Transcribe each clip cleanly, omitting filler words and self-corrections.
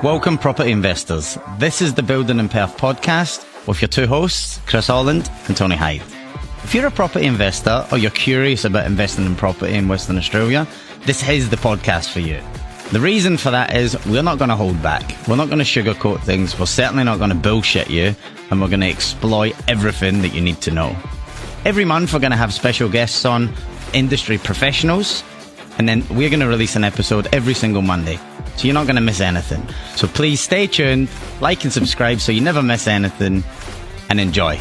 Welcome, property investors. This is the Building in Perth podcast with your two hosts, Chris Holland and Tony Hyde. If you're a property investor or you're curious about investing in property in Western Australia, this is the podcast for you. The reason for that is we're not going to hold back. We're not going to sugarcoat things. We're certainly not going to bullshit you, and we're going to exploit everything that you need to know. Every month we're going to have special guests on, industry professionals, and then we're going to release an episode every single Monday. So you're not going to miss anything. So please stay tuned, like and subscribe so you never miss anything, and enjoy.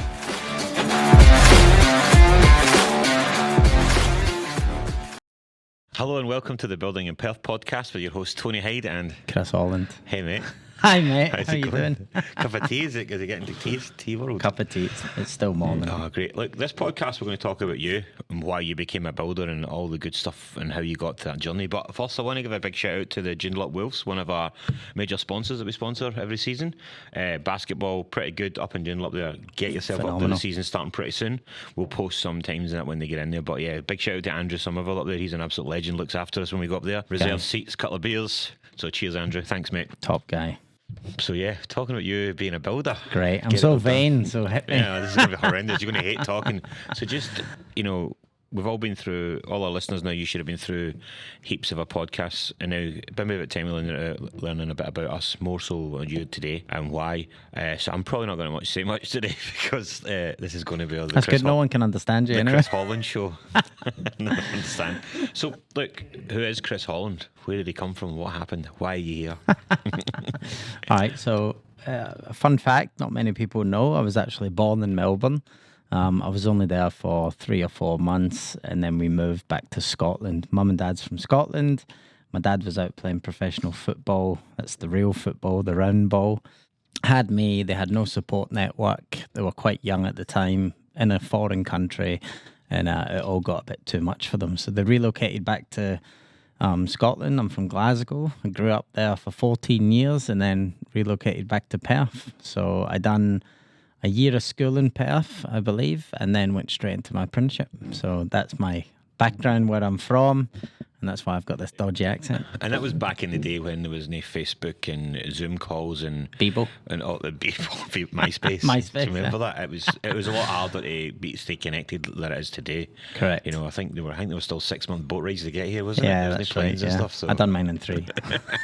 Hello and welcome to the Building in Perth podcast with your host Tony Hyde and Chris Holland. Hey mate. Hi mate, How's how it you going? doing? Cup of tea, is it getting to tea world? Cup of tea, it's still morning. Oh great. Look, this podcast we're going to talk about you and why you became a builder and all the good stuff and how you got to that journey. But first I want to give a big shout out to the Joondalup Wolves, one of our major sponsors that we sponsor every season. Basketball, pretty good up in Joondalup there. Get yourself up to the season starting pretty soon. We'll post sometimes when they get in there. But yeah, big shout out to Andrew Somerville up there. He's an absolute legend, looks after us when we go up there. Reserved seats, couple of beers. So cheers Andrew, thanks mate. Top guy. So yeah, talking about you being a builder. Great, I'm so vain, so hit me. Yeah, this is going to be horrendous. You're going to hate talking. So just, we've all been through, all our listeners now, you should have been through heaps of our podcasts, and now maybe about time learning a bit about us, more so on you today and why. So I'm probably not going to say much today because this is going to be all the That's good, no one can understand you the anyway. Chris Holland show. No one understand. So look, who is Chris Holland? Where did he come from? What happened? Why are you here? All right, so a fun fact, not many people know, I was actually born in Melbourne. I was only there for 3 or 4 months, and then we moved back to Scotland. Mum and Dad's from Scotland. My dad was out playing professional football. That's the real football, the round ball. Had me, they had no support network. They were quite young at the time in a foreign country, and it all got a bit too much for them. So they relocated back to Scotland. I'm from Glasgow. I grew up there for 14 years and then relocated back to Perth. So I done a year of school in Perth, I believe, and then went straight into my apprenticeship. So that's my background, where I'm from, and that's why I've got this dodgy accent. And that was back in the day when there was no Facebook and Zoom calls and Bebo. And all the MySpace. MySpace. Do you remember that? It was a lot harder to stay connected than it is today. Correct. I think there were still 6-month boat rides to get here, wasn't it? Yeah, There was that's no planes right. and Yeah. stuff. So. I done mine in 3.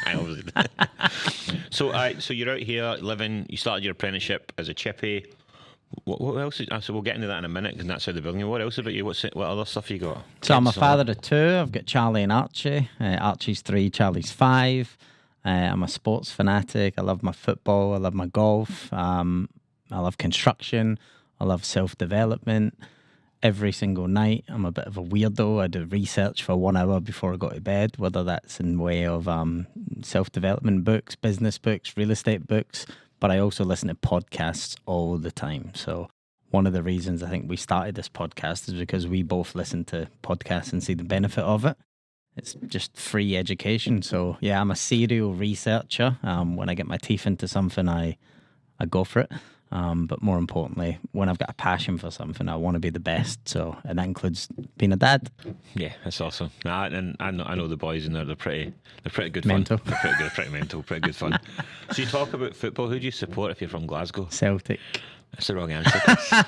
I always did. So you're out here living. You started your apprenticeship as a chippy. What else? So we'll get into that in a minute, because that's how the building. What else about you? What other stuff you got? So I'm a father of 2. I've got Charlie and Archie. Archie's 3, Charlie's 5. I'm a sports fanatic. I love my football. I love my golf. I love construction. I love self-development. Every single night, I'm a bit of a weirdo. I do research for 1 hour before I go to bed, whether that's in way of self-development books, business books, real estate books. But I also listen to podcasts all the time. So one of the reasons I think we started this podcast is because we both listen to podcasts and see the benefit of it. It's just free education. So yeah, I'm a serial researcher. When I get my teeth into something, I go for it. But more importantly, when I've got a passion for something, I want to be the best. So, and that includes being a dad. Yeah, that's awesome. And I know the boys in there. They're pretty good Mental. fun. They're pretty good, pretty mental, pretty good fun. So you talk about football. Who do you support if you're from Glasgow? Celtic. That's the wrong answer, Chris.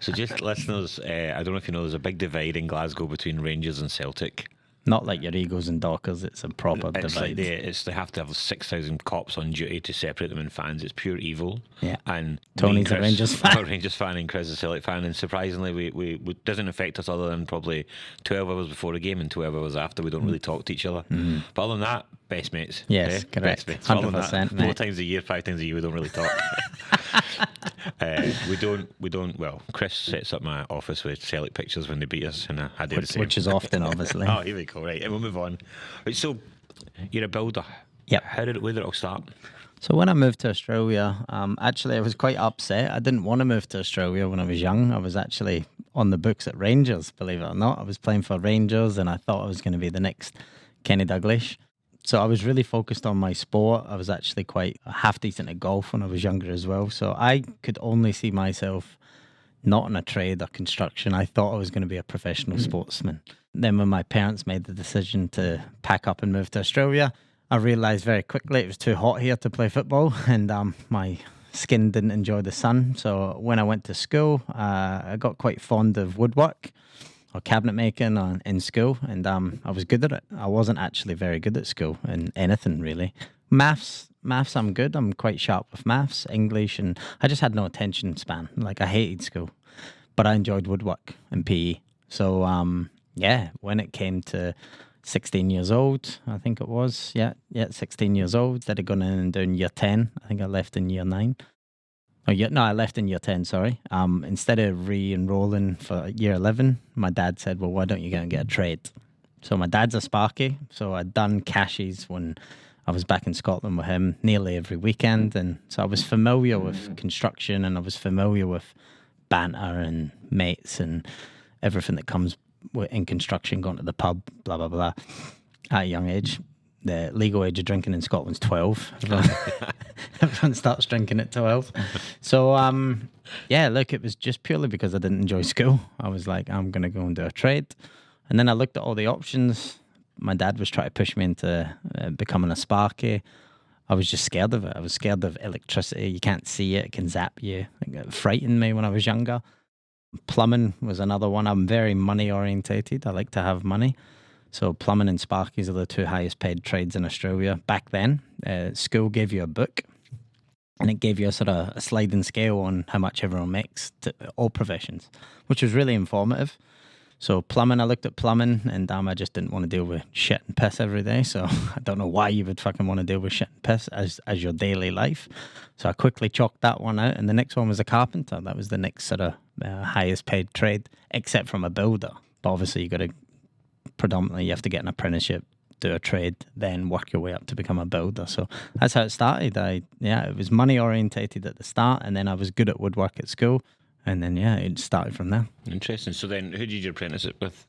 So just listeners, I don't know if you know, there's a big divide in Glasgow between Rangers and Celtic. Not like your Eagles and Dockers, it's a proper It's divide. like they have to have 6,000 cops on duty to separate them in fans. It's pure evil. Yeah. And Tony's a Rangers fan. I'm a Rangers fan and Chris is a Celtic fan, and surprisingly we doesn't affect us other than probably 12 hours before the game and 12 hours after. We don't really talk to each other. But other than that, best mates. Yes, correct. Best mates. 100%, Other than that, 4 mate. times a year, 5 times a year, we don't really talk. We don't. Well, Chris sets up my office with Celtic pictures when they beat us, and I do the same. Which is often, obviously. Oh, here we go. Right, and we'll move on. Right, so you're a builder. Yep. Where did it all start? So when I moved to Australia, actually I was quite upset. I didn't want to move to Australia when I was young. I was actually on the books at Rangers, believe it or not. I was playing for Rangers, and I thought I was going to be the next Kenny Dalglish. So I was really focused on my sport. I was actually quite half decent at golf when I was younger as well. So I could only see myself not in a trade or construction. I thought I was going to be a professional sportsman. Then when my parents made the decision to pack up and move to Australia, I realised very quickly it was too hot here to play football, and my skin didn't enjoy the sun. So when I went to school, I got quite fond of woodwork or cabinet making in school, and I was good at it. I wasn't actually very good at school in anything really. Maths, I'm good. I'm quite sharp with maths, English, and I just had no attention span. Like I hated school, but I enjoyed woodwork and PE. So when it came to 16 years old, I think it was. Yeah, 16 years old. Instead of going in and doing year 10, I think I left in year 9. I left in year 10, sorry. Instead of re-enrolling for year 11, my dad said, well, why don't you go and get a trade? So my dad's a sparky, so I'd done cashies when I was back in Scotland with him nearly every weekend. And so I was familiar with construction, and I was familiar with banter and mates and everything that comes in construction, going to the pub, blah, blah, blah, at a young age. The legal age of drinking in Scotland's 12. Everyone starts drinking at 12. So, look, it was just purely because I didn't enjoy school. I was like, I'm going to go and do a trade. And then I looked at all the options. My dad was trying to push me into becoming a sparky. I was just scared of it. I was scared of electricity. You can't see it. It can zap you. It frightened me when I was younger. Plumbing was another one. I'm very money orientated. I like to have money. So plumbing and sparkies are the two highest paid trades in Australia. Back then, school gave you a book, and it gave you a sort of a sliding scale on how much everyone makes to all professions, which was really informative. So plumbing, I looked at plumbing, and I just didn't want to deal with shit and piss every day. So I don't know why you would fucking want to deal with shit and piss as your daily life. So I quickly chalked that one out, and the next one was a carpenter. That was the next sort of highest paid trade, except from a builder. But obviously you have to get an apprenticeship, do a trade, then work your way up to become a builder. So that's how it started. It was money orientated at the start, and then I was good at woodwork at school, and then it started from there. Interesting. So then, who did you apprenticeship with?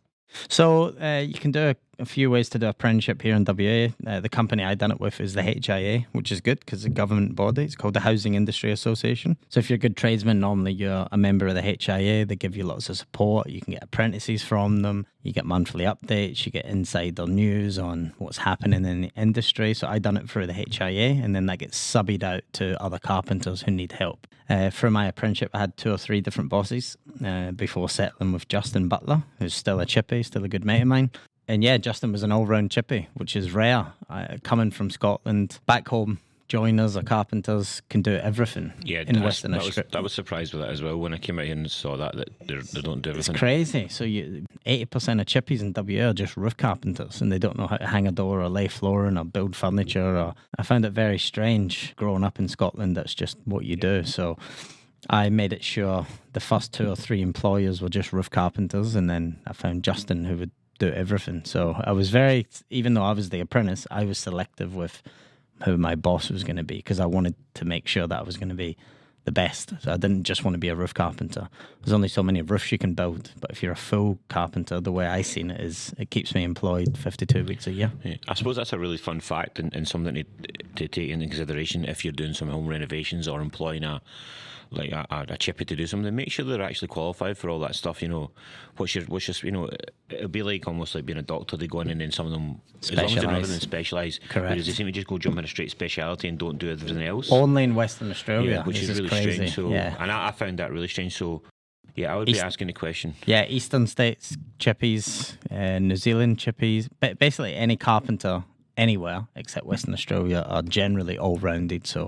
So you can do a few ways to do apprenticeship here in WA. The company I done it with is the HIA, which is good because it's a government body. It's called the Housing Industry Association. So if you're a good tradesman, normally you're a member of the HIA. They give you lots of support. You can get apprentices from them. You get monthly updates. You get insider news on what's happening in the industry. So I done it through the HIA, and then that gets subbed out to other carpenters who need help. Through my apprenticeship, I had 2 or 3 different bosses before settling with Justin Butler, who's still a chippy, still a good mate of mine. And Justin was an all-round chippy, which is rare. Coming from Scotland, back home, joiners or carpenters can do everything in Western Australia. I was surprised with that as well when I came out here and saw that they don't do everything. It's crazy. So 80% of chippies in WA are just roof carpenters, and they don't know how to hang a door or lay flooring or build furniture. I found it very strange growing up in Scotland. That's just what you do. So I made it sure the first 2 or 3 employers were just roof carpenters, and then I found Justin who would do everything. So I was even though I was the apprentice, I was selective with who my boss was going to be, because I wanted to make sure that I was going to be the best. So I didn't just want to be a roof carpenter. There's only so many roofs you can build, but if you're a full carpenter, the way I seen it is it keeps me employed 52 weeks a year. Yeah. I suppose that's a really fun fact and something to take into consideration if you're doing some home renovations or employing a chippy to do something. Make sure they're actually qualified for all that stuff. What's your it'll be like almost like being a doctor. They go in and then some of them, as long as they know everything, specialise. Correct. Whereas they seem to just go jump in a straight speciality and don't do everything else. Only in Western Australia, which is really crazy. strange. So, and I found that really strange. So, I would be asking the question. Yeah, Eastern States chippies, New Zealand chippies, basically any carpenter anywhere except Western Australia are generally all-rounded. So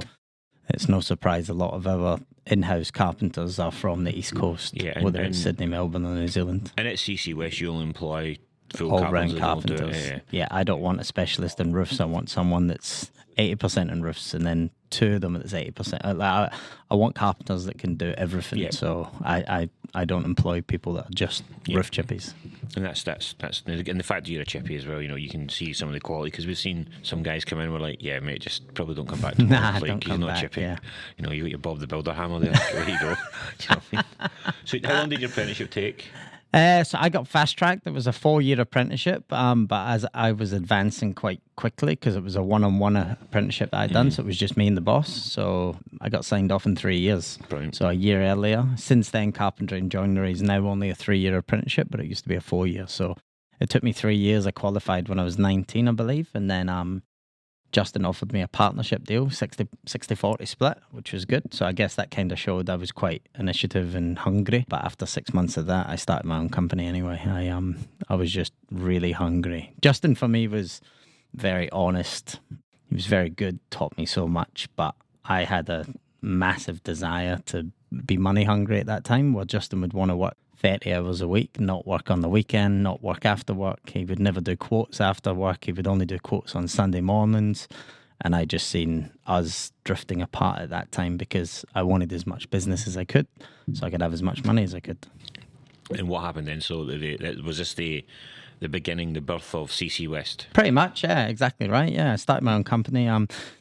it's no surprise a lot of our in-house carpenters are from the East Coast, whether it's Sydney, Melbourne or New Zealand. And at CC West, you only employ full all-round carpenters. I don't want a specialist in roofs. I want someone that's 80% in roofs and then 2 of them that's 80%. I want carpenters that can do everything. Yeah. So I don't employ people that are just roof chippies. And that's and the fact that you're a chippy as well, you can see some of the quality, because we've seen some guys come in and we're like, yeah, mate, just probably don't come back to work. Like, don't come not back, chippy. yeah. You got your Bob the Builder hammer there. Where you go. Do you know what I mean? So how long did your apprenticeship take? So I got fast-tracked. It was a 4-year apprenticeship, but as I was advancing quite quickly, because it was a one-on-one apprenticeship that I'd done, so it was just me and the boss. So I got signed off in 3 years. Brilliant. So a year earlier. Since then, carpentry and joinery is now only a 3-year apprenticeship, but it used to be a 4-year. So it took me 3 years. I qualified when I was 19, I believe, and then Justin offered me a partnership deal, 60-40 split, which was good. So I guess that kind of showed I was quite initiative and hungry. But after 6 months of that, I started my own company anyway. I was just really hungry. Justin, for me, was very honest. He was very good, taught me so much. But I had a massive desire to be money hungry at that time, where Justin would want to work 30 hours a week, not work on the weekend, not work after work. He would never do quotes after work. He would only do quotes on Sunday mornings. And I just seen us drifting apart at that time because I wanted as much business as I could so I could have as much money as I could. And what happened then? So was this the beginning, the birth of CC West? Pretty much, yeah, exactly right. Yeah, I started my own company.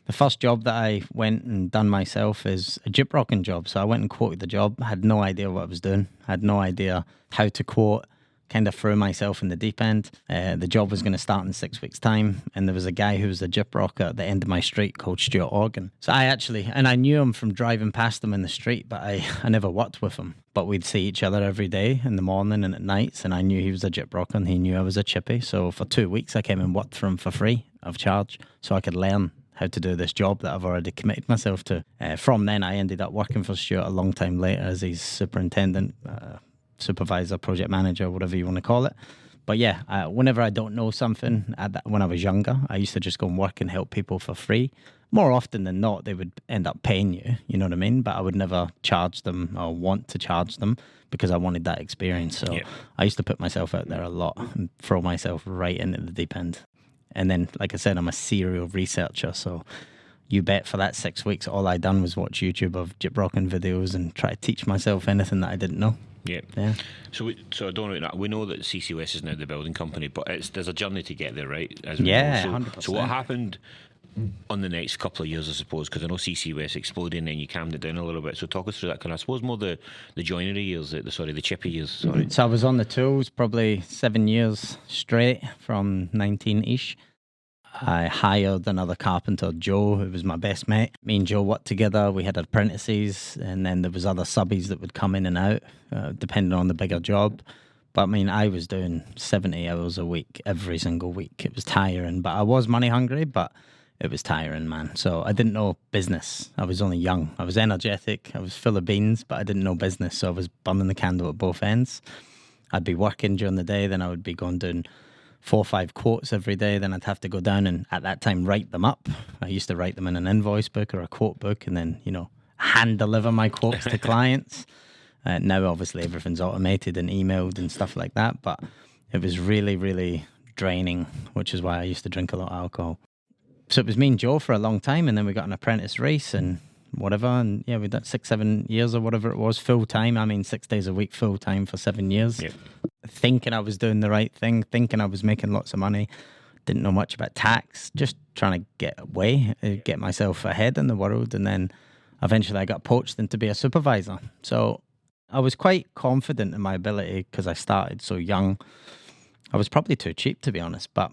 The first job that I went and done myself is a gyp rocking job. So I went and quoted the job. I had no idea what I was doing. I had no idea how to quote. Kind of threw myself in the deep end. The job was going to start in 6 weeks' time, and there was a guy who was a gyp rocker at the end of my street called Stuart Organ. So I knew him from driving past him in the street, but I never worked with him. But we'd see each other every day in the morning and at nights, and I knew he was a gyp rocker and he knew I was a chippy. So for 2 weeks, I came and worked for him for free of charge, so I could learn how to do this job that I've already committed myself to. From then, I ended up working for Stuart a long time later as his superintendent, supervisor, project manager, whatever you want to call it. But yeah, whenever I don't know something, when I was younger, I used to just go and work and help people for free. More often than not, they would end up paying you know what I mean? But I would never charge them or want to charge them because I wanted that experience. So I used to put myself out there a lot and throw myself right into the deep end. And then, like I said, I'm a serial researcher, so you bet for that 6 weeks, all I done was watch YouTube of gyp rocking videos and try to teach myself anything that I didn't know. Yeah. So I don't know. We know that CC West is now the building company, but there's a journey to get there, right? As we know. 100%. So what happened on the next couple of years, I suppose? Because I know CC West exploded and then you calmed it down a little bit. So talk us through that kind of, I suppose, more the joinery years, the chippy years. Sorry. So I was on the tools probably 7 years straight from 19-ish. I hired another carpenter, Joe, who was my best mate. Me and Joe worked together. We had apprentices, and then there was other subbies that would come in and out, depending on the bigger job. But I mean, I was doing 70 hours a week, every single week. It was tiring, but I was money hungry, but it was tiring, man. So I didn't know business. I was only young. I was energetic. I was full of beans, but I didn't know business. So I was burning the candle at both ends. I'd be working during the day, then I would be going doing 4 or 5 quotes every day. Then I'd have to go down and at that time write them up. I used to write them in an invoice book or a quote book and then, hand deliver my quotes to clients. Now, obviously, everything's automated and emailed and stuff like that. But it was really, really draining, which is why I used to drink a lot of alcohol. So it was me and Joe for a long time. And then we got an apprentice race and whatever. And yeah, we did 6-7 years or whatever it was, full time. I mean, 6 days a week, full time for 7 years. Yep. Thinking I was doing the right thing, thinking I was making lots of money. Didn't know much about tax, just trying to get away, get myself ahead in the world. And then eventually I got poached into be a supervisor. So I was quite confident in my ability because I started so young. I was probably too cheap, to be honest. But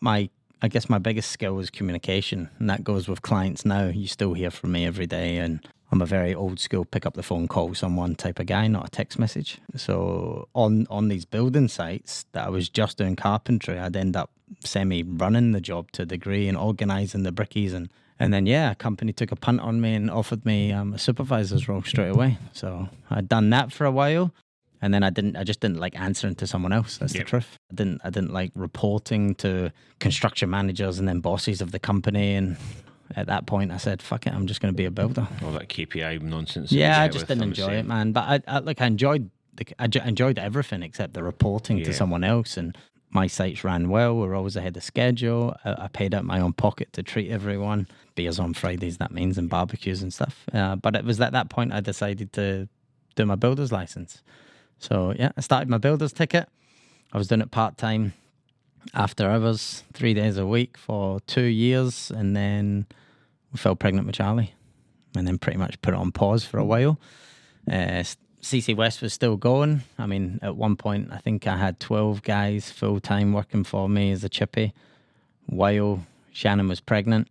I guess my biggest skill was communication. And that goes with clients now. You still hear from me every day. And I'm a very old school, pick up the phone, call someone type of guy, not a text message. So on these building sites that I was just doing carpentry, I'd end up semi-running the job to a degree and organising the brickies. And then, a company took a punt on me and offered me a supervisor's role straight away. So I'd done that for a while. And then I just didn't like answering to someone else. That's the truth. I didn't like reporting to construction managers and then bosses of the company. And at that point, I said, "Fuck it, I'm just going to be a builder." All that KPI nonsense. Yeah, I just didn't enjoy it, man. But I enjoyed everything except the reporting to someone else. And my sites ran well. We were always ahead of schedule. I paid out my own pocket to treat everyone. Beers on Fridays, that means, and barbecues and stuff. But it was at that point I decided to do my builder's license. So I started my builder's ticket. I was doing it part-time, after hours, 3 days a week for 2 years. And then we fell pregnant with Charlie. And then pretty much put it on pause for a while. CC West was still going. I mean, at one point, I think I had 12 guys full-time working for me as a chippy. While Shannon was pregnant.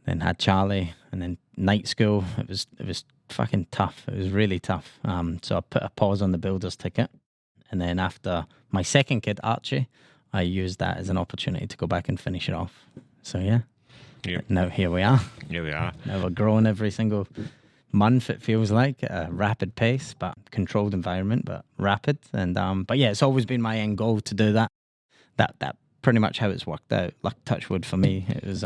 Then had Charlie. And then night school. It was fucking tough. It was really tough. So I put a pause on the builder's ticket. And then after my second kid, Archie, I used that as an opportunity to go back and finish it off. So, yeah. Yep. Now here we are. Here we are. Now we're growing every single month, it feels like, at a rapid pace, but controlled environment, but rapid. And but yeah, it's always been my end goal to do that. That pretty much how it's worked out. Like, touch wood for me, it was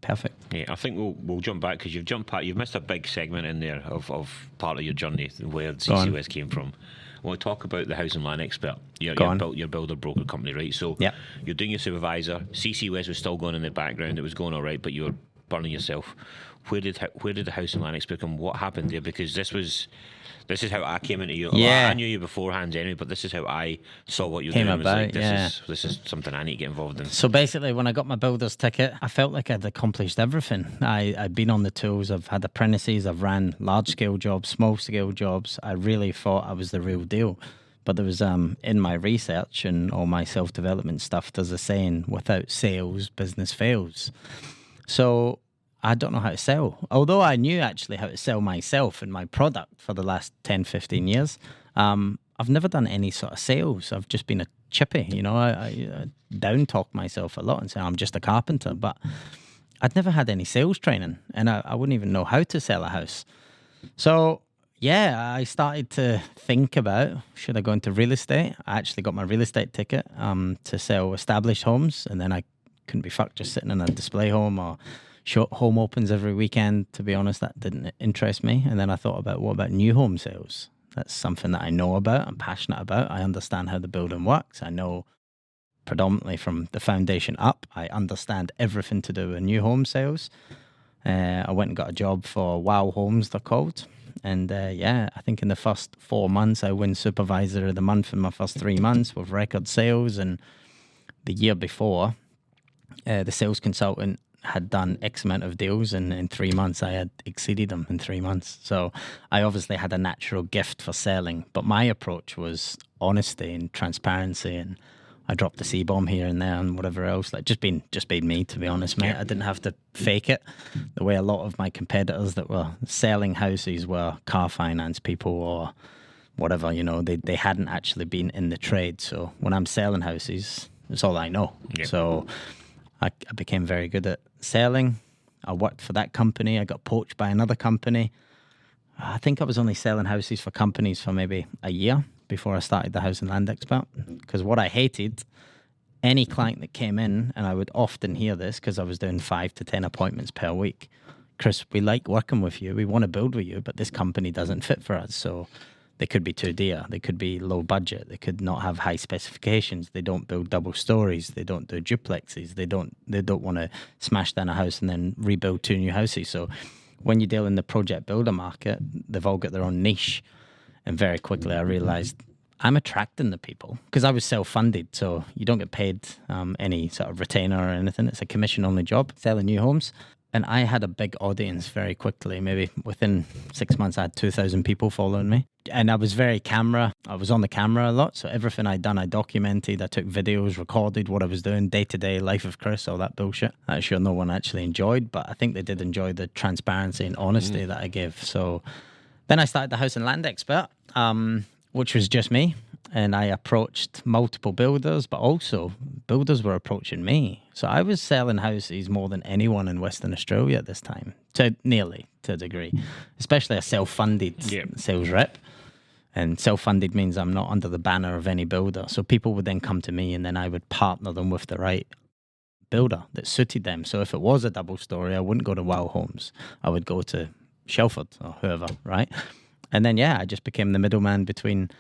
perfect. Yeah, I think we'll jump back because you've missed a big segment in there of part of your journey where CCUS came from. I want to talk about the house and land expert. You built your builder broker company, right? So you're doing your supervisor. CCUS was still going in the background. It was going all right, but you were burning yourself. Where did the house and land expert come? What happened there? Because this is how I came into you. Yeah. Well, I knew you beforehand anyway, but this is how I saw what you were doing. About, this is something I need to get involved in. So basically, when I got my builder's ticket, I felt like I'd accomplished everything. I'd been on the tools, I've had apprentices, I've ran large-scale jobs, small-scale jobs. I really thought I was the real deal. But there was, in my research and all my self-development stuff, there's a saying, without sales, business fails. So I don't know how to sell. Although I knew actually how to sell myself and my product for the last 10, 15 years, I've never done any sort of sales. I've just been a chippy, I down-talk myself a lot and say I'm just a carpenter, but I'd never had any sales training and I wouldn't even know how to sell a house. So yeah, I started to think about, should I go into real estate? I actually got my real estate ticket to sell established homes, and then I couldn't be fucked just sitting in a display home or short home opens every weekend. To be honest, that didn't interest me. And then I thought about, what about new home sales? That's something that I know about, I'm passionate about. I understand how the building works. I know predominantly from the foundation up. I understand everything to do with new home sales. I went and got a job for Wow Homes, they're called. And I think in the first 4 months, I win Supervisor of the Month in my first 3 months with record sales. And the year before, the sales consultant had done X amount of deals, and in 3 months I had exceeded them in 3 months. So I obviously had a natural gift for selling, but my approach was honesty and transparency, and I dropped the C-bomb here and there and whatever else, like just being me, to be honest, mate. I didn't have to fake it the way a lot of my competitors that were selling houses were car finance people or whatever, they hadn't actually been in the trade. So when I'm selling houses, it's all I know. So I became very good at selling. I worked for that company. I got poached by another company. I think I was only selling houses for companies for maybe a year before I started the House and Land Expert. Because what I hated, any client that came in, and I would often hear this because I was doing 5 to 10 appointments per week. Chris, we like working with you. We want to build with you, but this company doesn't fit for us. So they could be too dear. They could be low budget. They could not have high specifications. They don't build double stories. They don't do duplexes. They don't want to smash down a house and then rebuild 2 new houses. So when you deal in the project builder market, they've all got their own niche. And very quickly I realized I'm attracting the people because I was self-funded. So you don't get paid any sort of retainer or anything. It's a commission-only job, selling new homes. And I had a big audience very quickly. Maybe within 6 months, I had 2,000 people following me. And I was very camera. I was on the camera a lot. So everything I'd done, I documented. I took videos, recorded what I was doing, day-to-day, life of Chris, all that bullshit. I'm sure no one actually enjoyed, but I think they did enjoy the transparency and honesty that I give. So then I started the House and Land Expert, which was just me. And I approached multiple builders, but also builders were approaching me. So I was selling houses more than anyone in Western Australia at this time, nearly to a degree, especially a self-funded sales rep. And self-funded means I'm not under the banner of any builder. So people would then come to me and then I would partner them with the right builder that suited them. So if it was a double story, I wouldn't go to Wow Homes. I would go to Shelford or whoever, right? And then, I just became the middleman between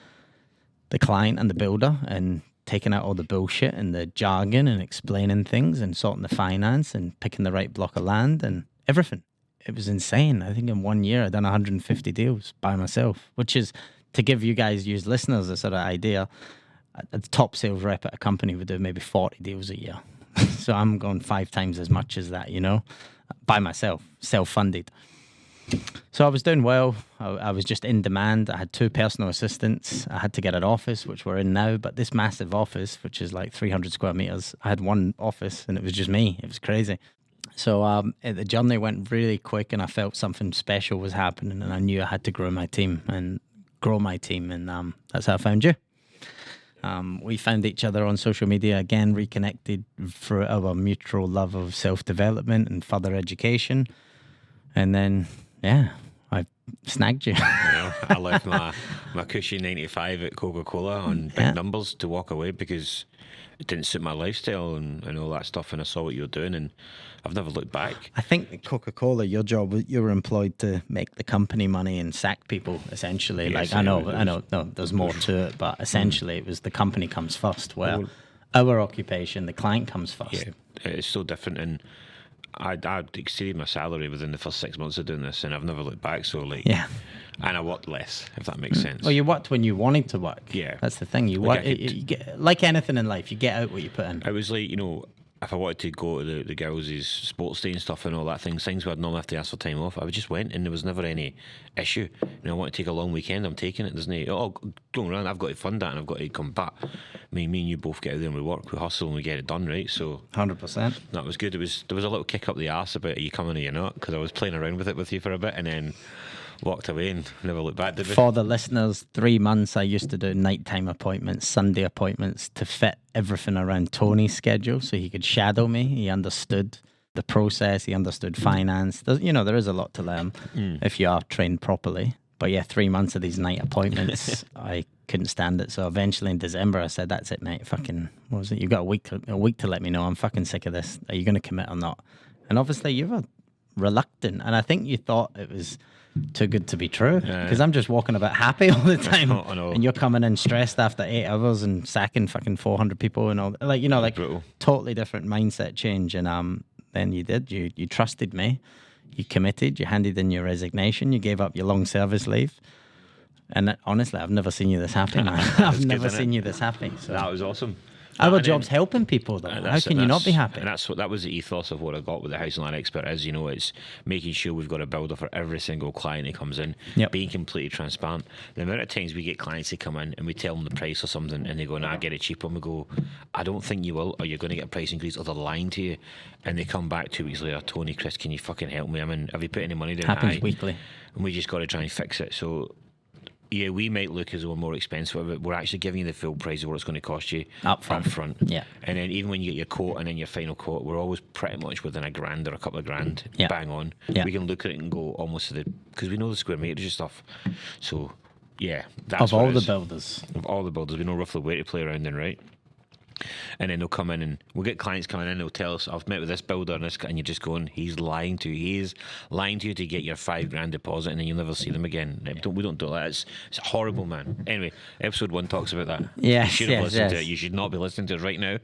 the client and the builder and taking out all the bullshit and the jargon and explaining things and sorting the finance and picking the right block of land and everything. It was insane. I think in 1 year I'd done 150 deals by myself, which is, to give you listeners a sort of idea, a top sales rep at a company would do maybe 40 deals a year. So I'm going 5 times as much as that, by myself, self-funded. So I was doing well. I was just in demand. I had 2 personal assistants. I had to get an office, which we're in now. But this massive office, which is like 300 square meters, I had 1 office and it was just me. It was crazy. So the journey went really quick and I felt something special was happening and I knew I had to grow my team. And that's how I found you. We found each other on social media again, reconnected for our mutual love of self-development and further education. And then, yeah, I snagged you. I left my cushy 95 at Coca-Cola on big numbers to walk away because it didn't suit my lifestyle and all that stuff. And I saw what you were doing, and I've never looked back. I think at Coca-Cola, your job, you were employed to make the company money and sack people, essentially. Yes, I know, no, there's more to it, but essentially it was the company comes first, where our occupation, the client comes first. Yeah, it's so different. And I'd exceeded my salary within the first 6 months of doing this, and I've never looked back. So, yeah. And I worked less, if that makes sense. Well, you worked when you wanted to work. Yeah. That's the thing. You work, you get, like anything in life, you get out what you put in. It was like, if I wanted to go to the girls' sports day and stuff and all that things where I'd normally have to ask for time off, I just went, and there was never any issue. I want to take a long weekend, I'm taking it. There's no, don't run, I've got to fund that and I've got to come back. Me and you both get out there and we work, we hustle and we get it done, right? So 100%. That was good. There was a little kick up the arse about are you coming or you're not, because I was playing around with you for a bit and then walked away and never looked back, did we? For the listeners, 3 months I used to do nighttime appointments, Sunday appointments to fit everything around Tony's schedule so he could shadow me. He understood the process, he understood finance. There is a lot to learn if you are trained properly. But yeah, 3 months of these night appointments, I couldn't stand it. So eventually in December, I said, that's it, mate. Fucking, what was it? You've got a week to let me know. I'm fucking sick of this. Are you going to commit or not? And obviously you were reluctant. And I think you thought it was too good to be true, because I'm just walking about happy all the time. I know. And you're coming in stressed after 8 hours and sacking fucking 400 people and all, like brutal. Totally different mindset change. And then you did, you trusted me, you committed, you handed in your resignation, you gave up your long service leave. And honestly, I've never seen you this happy, man. I've never seen you this happy. So that was awesome. Our job's helping people, though. How can you not be happy? And that was the ethos of what I got with the House and Land Expert is, it's making sure we've got a builder for every single client that comes in, being completely transparent. The amount of times we get clients that come in and we tell them the price or something and they go, nah, get it cheaper. And we go, I don't think you will, or you're going to get a price increase, or they're lying to you. And they come back 2 weeks later, Tony, Chris, can you fucking help me? Have you put any money down? Happens weekly. And we just got to try and fix it. So yeah, we might look as though we're more expensive, but we're actually giving you the full price of what it's going to cost you up front. Yeah. And then even when you get your quote and then your final quote, we're always pretty much within $1,000 or a couple of grand, bang on. Yeah. We can look at it and go almost to because we know the square meters and stuff. So yeah, that's of all the builders. Of all the builders, we know roughly where to play around in, right? And then they'll come in and we'll get clients coming in, they'll tell us, I've met with this builder and you're just going, he's lying to you. He is lying to you to get your $5,000 deposit and then you'll never see them again. We don't do that. It's horrible, man. Anyway, episode 1 talks about that. Yes, you should have listened to it. You should not be listening to it right now.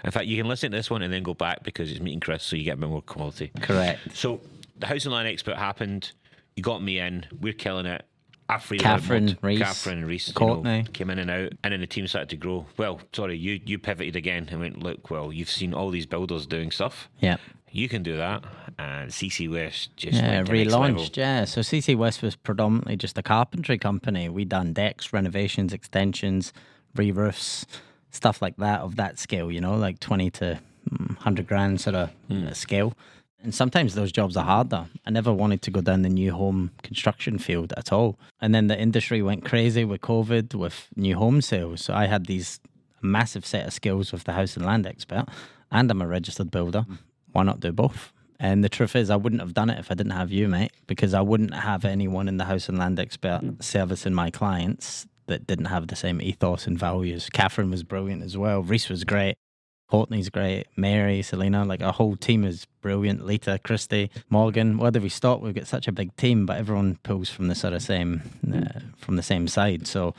In fact, you can listen to this one and then go back because it's meeting Chris, so you get a bit more quality. Correct. So the House and Land Expert happened. You got me in. We're killing it. Catherine, Reese, Courtney came in and out, and then the team started to grow. Well, sorry, you pivoted again and went, look, well, you've seen all these builders doing stuff. Yeah. You can do that. And CC West just relaunched. Yeah. So CC West was predominantly just a carpentry company. We done decks, renovations, extensions, re-roofs, stuff like that of that scale, like 20 to 100 grand sort of scale. And sometimes those jobs are harder. I never wanted to go down the new home construction field at all. And then the industry went crazy with COVID, with new home sales. So I had these massive set of skills with the House and Land Expert, and I'm a registered builder. Why not do both? And the truth is, I wouldn't have done it if I didn't have you, mate, because I wouldn't have anyone in the House and Land Expert servicing my clients that didn't have the same ethos and values. Catherine was brilliant as well. Reese was great. Courtney's great, Mary, Selena, like our whole team is brilliant. Lita, Christy, Morgan. Where do we stop? We've got such a big team, but everyone pulls from the sort of same side. So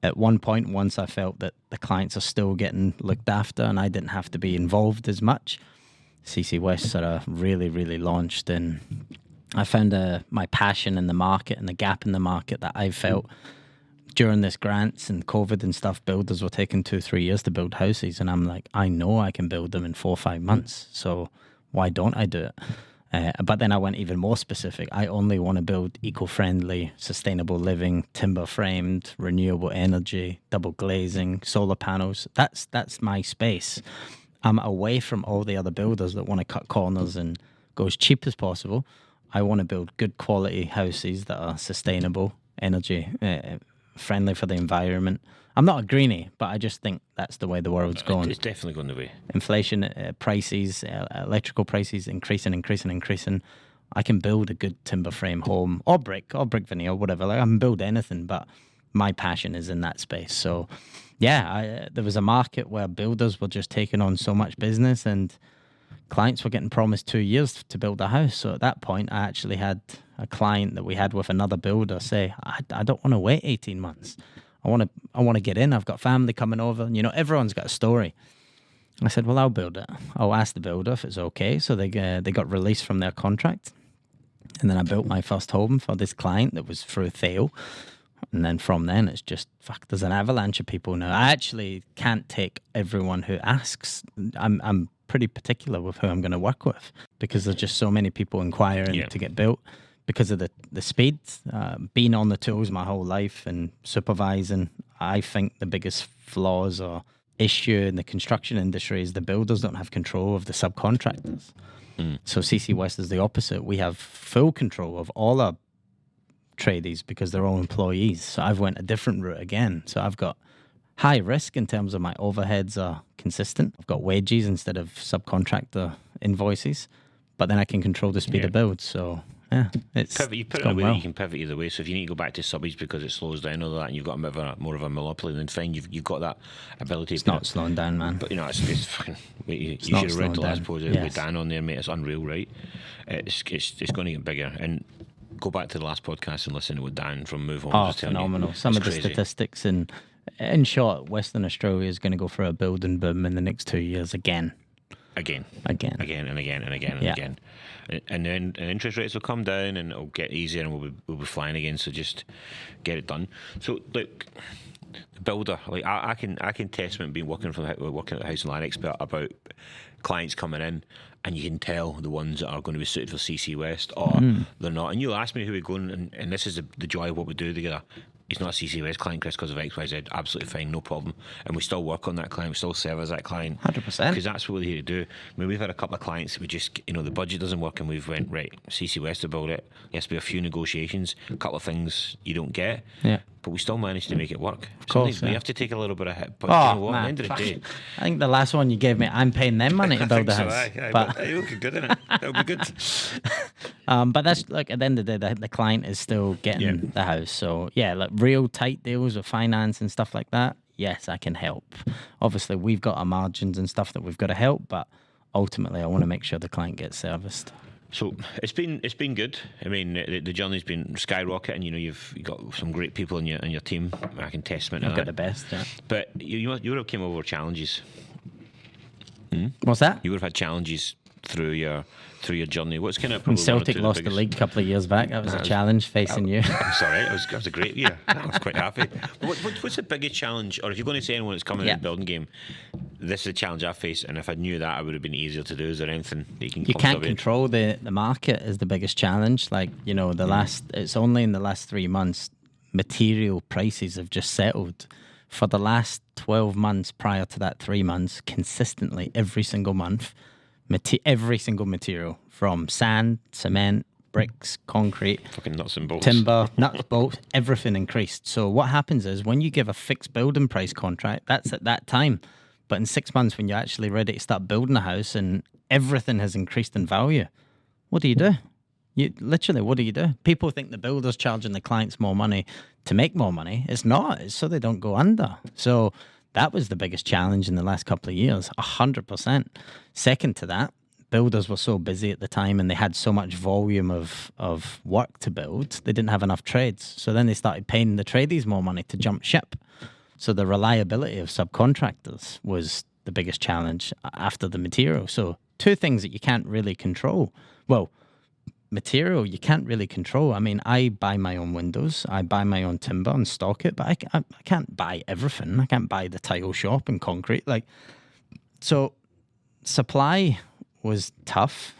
at one point, once I felt that the clients are still getting looked after and I didn't have to be involved as much, CC West sort of really, really launched, and I found my passion in the market and the gap in the market that I felt during this grants and COVID and stuff. Builders were taking 2-3 years to build houses, and I'm like, I know I can build them in 4 or 5 months, so why don't I do it? But then I went even more specific. I only want to build eco-friendly, sustainable living, timber framed, renewable energy, double glazing, solar panels. That's my space. I'm away from all the other builders that want to cut corners and go as cheap as possible. I want to build good quality houses that are sustainable, energy friendly for the environment. I'm not a greenie, but I just think that's the way the world's going. It's definitely going the way. Inflation, prices, electrical prices increasing. I can build a good timber frame home or brick veneer, whatever. Like I can build anything, but my passion is in that space. So, yeah, there was a market where builders were just taking on so much business, and clients were getting promised 2 years to build a house. So at that point, I actually had a client that we had with another builder say, I don't want to wait 18 months. I want to get in. I've got family coming over. And, everyone's got a story. I said, well, I'll build it. I'll ask the builder if it's okay. So they got released from their contract. And then I built my first home for this client that was through Theo. And then from then, it's just, there's an avalanche of people now. I actually can't take everyone who asks. I'm pretty particular with who I'm going to work with because there's just so many people inquiring to get built because of the speed. Being on the tools my whole life and supervising, I think the biggest flaws or issue in the construction industry is the builders don't have control of the subcontractors. So CC West is the opposite. We have full control of all our tradies because they're all employees. So I've went a different route again. So I've got high risk in terms of my overheads are consistent. I've got wages instead of subcontractor invoices, but then I can control the speed of build. So yeah, you put it in a way that you can pivot either way. So if you need to go back to subbies because it slows down all that, and you've got more of a monopoly, then fine, you've got that ability. It's not slowing down, man. But it's fucking. You should have read the last post with Dan on there, mate. It's unreal, right? It's going to get bigger. And go back to the last podcast and listen to what Dan from Move On was telling phenomenal. You. Some of crazy. The statistics, and in short, Western Australia is going to go for a building boom in the next 2 years again. Again. Yeah. And then interest rates will come down and it'll get easier and we'll be flying again. So just get it done. So look, the builder, like I can testament being working at the House and Land Expert about clients coming in, and you can tell the ones that are going to be suited for CC West or they're not. And you'll ask me who we're going, and this is the joy of what we do together. He's not a CC West client, Chris, because of XYZ. Absolutely fine, no problem. And we still work on that client. We still serve as that client. 100%. Because that's what we're here to do. I mean, we've had a couple of clients that we just, the budget doesn't work, and we've went, right, CC West about it. There has to be a few negotiations, a couple of things you don't get. Yeah. But we still managed to make it work. Of course, we have to take a little bit of hit. But man, you know what? At the end of the day, I think the last one you gave me, I'm paying them money to build the house. But it'll be good, isn't it? It'll be good. But that's like at the end of the day, the client is still getting the house. So yeah, like real tight deals with finance and stuff like that. Yes, I can help. Obviously, we've got our margins and stuff that we've got to help, but ultimately, I want to make sure the client gets serviced. So it's been good. I mean, the journey's been skyrocketing. You've got some great people in your team. I can testament to that. I've got the best, yeah. But you would have came over challenges. What's that? You would have had challenges through your journey. What's kind of when Celtic lost the league a couple of years back, that was a challenge facing you. I'm sorry, it was a great year. I was quite happy. But what's the biggest challenge, or if you're going to say anyone that's coming in the building game, this is a challenge I face, and if I knew that, I would have been easier to do. Is there anything that you can't control the market is the biggest challenge. Like, it's only in the last 3 months material prices have just settled. For the last 12 months prior to that 3 months, consistently every single month, every single material from sand, cement, bricks, concrete, fucking nuts and bolts, timber, nuts, bolts, everything increased. So what happens is when you give a fixed building price contract, that's at that time. But in 6 months, when you're actually ready to start building a house and everything has increased in value, what do? What do you do? People think the builder's charging the clients more money to make more money. It's not. It's so they don't go under. So that was the biggest challenge in the last couple of years, 100%. Second to that, builders were so busy at the time and they had so much volume of work to build, they didn't have enough trades. So then they started paying the tradies more money to jump ship. So the reliability of subcontractors was the biggest challenge after the material. So two things that you can't really control. Well, material you can't really control. I mean, I buy my own windows, I buy my own timber and stock it, but I can't buy everything. I can't buy the tile shop and concrete. So supply was tough,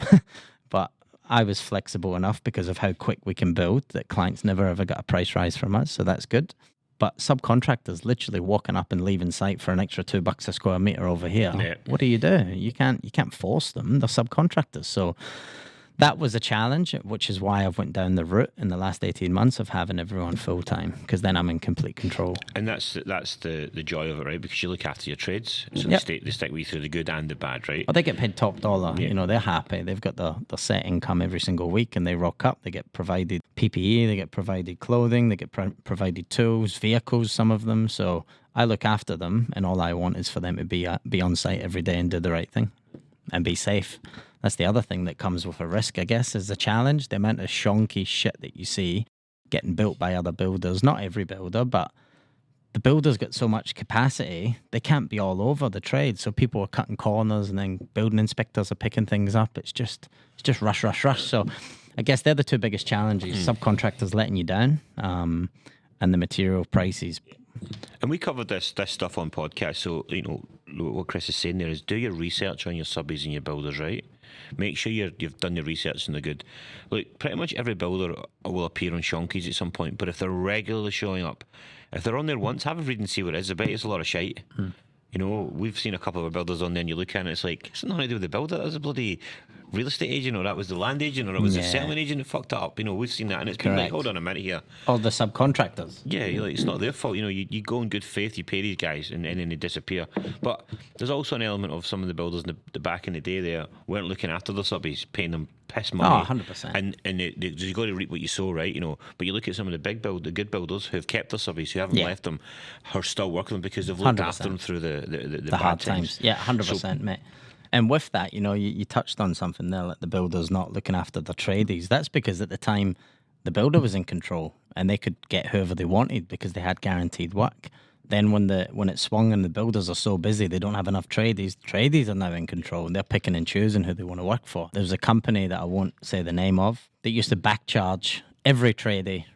but I was flexible enough because of how quick we can build that clients never ever got a price rise from us. So that's good. But subcontractors literally walking up and leaving site for an extra $2 a square meter over here. Yeah. What do? You can't force them. They're subcontractors. So that was a challenge, which is why I've went down the route in the last 18 months of having everyone full time, because then I'm in complete control. And that's the joy of it, right? Because you look after your trades, so Yep. they stick with you through the good and the bad, right? Well, they get paid top dollar. Yeah. You know, they're happy. They've got the set income every single week, and they rock up. They get provided PPE, they get provided clothing, they get provided tools, vehicles, some of them. So I look after them, and all I want is for them to be on site every day and do the right thing and be safe. That's the other thing that comes with a risk, I guess, is the challenge. The amount of shonky shit that you see getting built by other builders. Not every builder, but the builders got so much capacity, they can't be all over the trade. So people are cutting corners, and then building inspectors are picking things up. It's just rush. So I guess they're the two biggest challenges. Subcontractors letting you down, and the material prices. And we covered this stuff on podcast. So, you know, what Chris is saying there is do your research on your subbies and your builders, right? Make sure you've done your research and the good. Look, pretty much every builder will appear on Shonkies at some point, but if they're regularly showing up, if they're on there once, have a read and see what it is. I bet it's a lot of shite. You know, we've seen a couple of our builders on there, and you look at it, it's like, it's nothing to do with the builder. That was a bloody real estate agent, or that was the land agent, or it was the settlement agent that fucked it up. You know, we've seen that, and it's been like, hold on a minute here. Or the subcontractors. Yeah, you're like, it's not their fault. You know, you go in good faith, you pay these guys, and then they disappear. But there's also an element of some of the builders in the back in the day there weren't looking after their subbies, paying them piss money. 100%. And you got to reap what you sow, right? You know, but you look at some of the good builders who've kept their subbies, who haven't left them, are still working them because they've looked 100%. after them through the bad hard times. Yeah, 100%, mate. And with that, you know, you touched on something there, like the builders not looking after the tradies. That's because at the time, the builder was in control, and they could get whoever they wanted because they had guaranteed work. Then when it swung and the builders are so busy, they don't have enough tradies. Tradies are now in control, and they're picking and choosing who they want to work for. There's a company that I won't say the name of that used to backcharge every tradie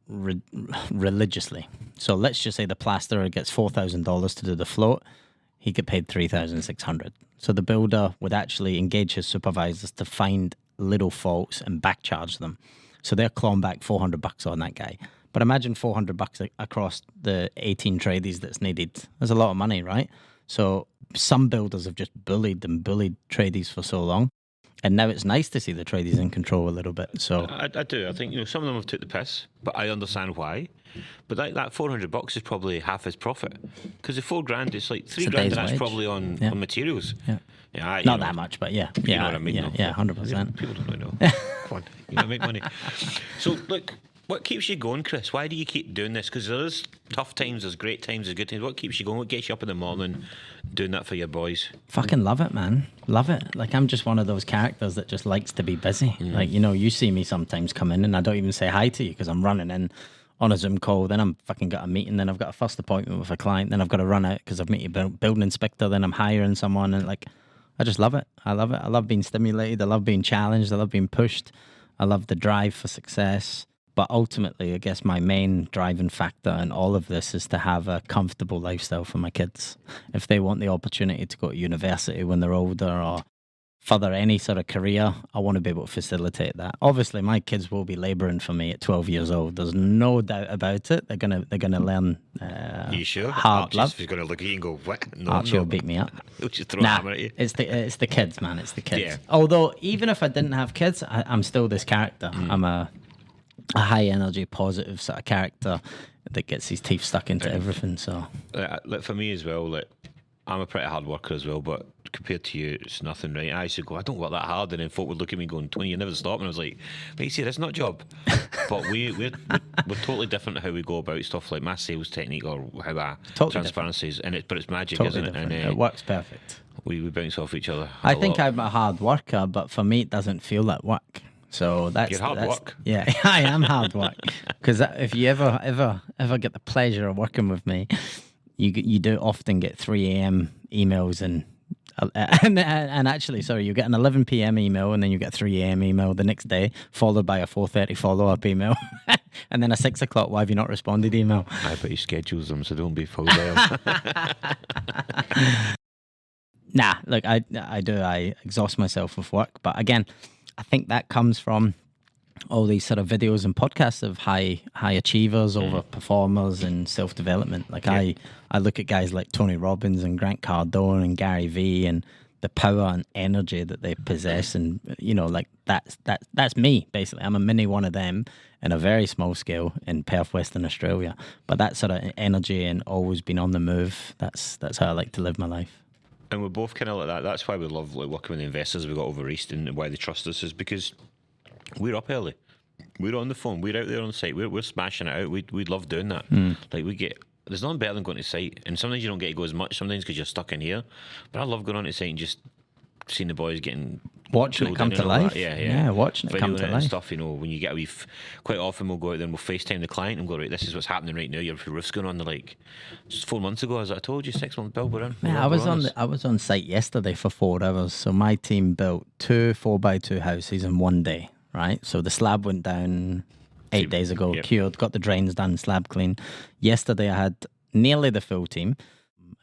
religiously. So let's just say the plasterer gets $4,000 to do the float. He get paid $3,600. So the builder would actually engage his supervisors to find little faults and backcharge them. So they're clawing back $400 on that guy. But imagine $400 across the 18 tradies that's needed. That's a lot of money, right? So some builders have just bullied tradies for so long. And now it's nice to see the tradies in control a little bit. So I do. I think, you know, some of them have took the piss, but I understand why. But that $400 is probably half his profit, because the $4,000 is like $3,000, and that's wage. probably on materials. Yeah. Yeah, not that much, but yeah. You know what I mean? Yeah, 100%. People don't really know. Come on, you gotta make money. So, look, what keeps you going, Chris? Why do you keep doing this? Because there's tough times, there's great times, there's good times. What keeps you going? What gets you up in the morning doing that for your boys? Fucking love it, man. Love it. Like, I'm just one of those characters that just likes to be busy. Like, you know, you see me sometimes come in and I don't even say hi to you because I'm running in on a Zoom call. Then I'm fucking got a meeting. Then I've got a first appointment with a client. Then I've got to run out because I've met a building inspector. Then I'm hiring someone. And like, I just love it. I love it. I love being stimulated. I love being challenged. I love being pushed. I love the drive for success. But ultimately, I guess my main driving factor in all of this is to have a comfortable lifestyle for my kids. If they want the opportunity to go to university when they're older or further any sort of career, I want to be able to facilitate that. Obviously, my kids will be labouring for me at 12 years old. There's no doubt about it. They're gonna learn you sure? hard Archie's love. He's going to look at you and go, what? No, Archie will beat me up. He'll just throw a hammer at you. It's the kids, man. It's the kids. Yeah. Although, even if I didn't have kids, I'm still this character. I'm a high energy, positive sort of character that gets his teeth stuck into everything. So, like for me as well, like I'm a pretty hard worker as well, but compared to you, it's nothing, right? I used to go, I don't work that hard, and then folk would look at me going, Tony, you never stop. And I was like, but you see, that's not job. But we're totally different to how we go about stuff, like my sales technique or how our transparency is, but it's magic, totally isn't it? different. And It works perfect. we bounce off each other. I think I'm a hard worker, but for me, it doesn't feel like work. So You're hard work. Yeah, I am hard work. Because if you ever get the pleasure of working with me, you do often get 3 a.m. emails and actually, sorry, you get an 11 p.m. email and then you get 3 a.m. email the next day, followed by a 4:30 follow-up email, and then a 6 o'clock, why have you not responded email? I bet he schedules them, so don't be full there. Nah, look, I do. I exhaust myself with work, but again, I think that comes from all these sort of videos and podcasts of high achievers over performers and self-development. Like I look at guys like Tony Robbins and Grant Cardone and Gary Vee, and the power and energy that they possess, and like that's me basically. I'm a mini one of them in a very small scale in Perth, Western Australia. But that sort of energy and always being on the move, that's how I like to live my life. And we're both kind of like that. That's why we love working with the investors we've got over East, and why they trust us is because we're up early. We're on the phone. We're out there on site. We're smashing it out. We love doing that. Like there's nothing better than going to site. And sometimes you don't get to go as much sometimes because you're stuck in here. But I love going on to site and just seeing the boys watching it come to life. Yeah, watching it come to life and stuff. When you get quite often we'll go out there and we'll FaceTime the client and go, right, this is what's happening right now. Your roof's going on. They're like, just 4 months ago, as I told you, 6 month bill, we're in. I was on site yesterday for 4 hours. So my team built 2 4x2 houses in one day. Right, so the slab went down 8 days ago, cured, got the drains done, slab clean. Yesterday I had nearly the full team,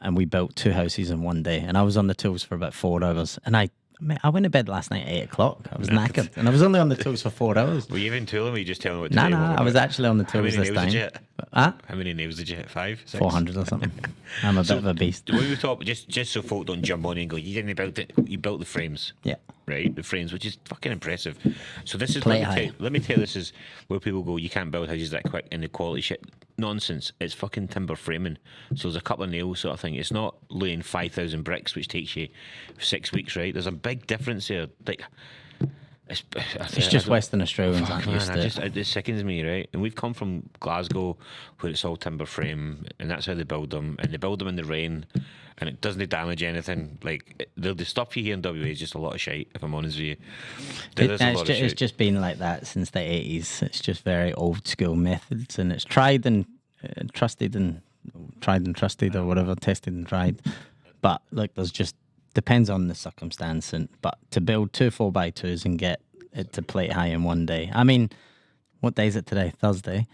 and we built 2 houses in one day. And I was on the tools for about 4 hours. And I went to bed last night at 8 o'clock. I was knackered, and I was only on the tools for 4 hours. Were you even tooling? Were you just telling what to do? No, I was actually on the tools this time. How many nails did you hit? 5? 6? 400 or something. I'm a bit of a beast. When we talk, just so folk don't jump on and go, you didn't build it. You built the frames. Yeah. Right, the frames, which is fucking impressive. So this is let me tell you, this is where people go, you can't build houses that quick, and the quality shit nonsense. It's fucking timber framing. So there's a couple of nails sort of thing. It's not laying 5,000 bricks, which takes you 6 weeks. Right, there's a big difference there. Like it's just Western Australians aren't used to it. It sickens me, right? And we've come from Glasgow, where it's all timber frame, and that's how they build them. And they build them in the rain, and it doesn't damage anything. Like the stuff you hear in WA is just a lot of shite, if I'm honest with you. It's just been like that since the 80s. It's just very old school methods, and it's tried and trusted or whatever, tested and tried. But like, there's just depends on the circumstance. But to build 2 4x2s and get it to plate high in one day. I mean, what day is it today? Thursday.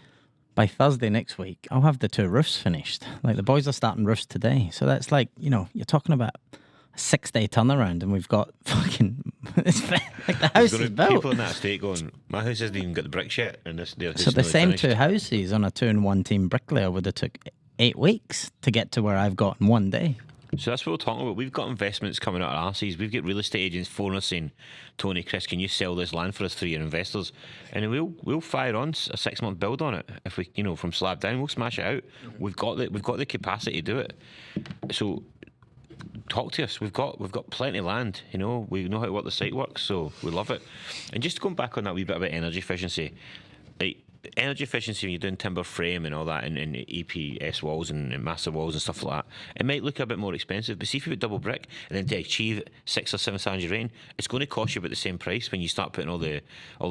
By Thursday next week, I'll have the 2 roofs finished. Like, the boys are starting roofs today. So that's like, you're talking about a 6-day turnaround, and we've got fucking, it's like the house is built. People in that estate going, my house hasn't even got the bricks yet, and this. So the same finished. 2 houses on a 2-in-1 team bricklayer would have took 8 weeks to get to where I've got in one day. So that's what we're talking about. We've got investments coming out of our arses. We've got real estate agents phoning us saying, Tony, Chris, can you sell this land for us through your investors? And we'll fire on a 6-month build on it. If we, from slab down, we'll smash it out. We've got the capacity to do it. So talk to us. We've got plenty of land. We know how to work the site works, so we love it. And just going back on that wee bit about energy efficiency, energy efficiency when you're doing timber frame and all that, and EPS walls and massive walls and stuff like that, it might look a bit more expensive, but see if you put double brick and then to achieve 6 or 7 standards rain, it's going to cost you about the same price when you start putting all the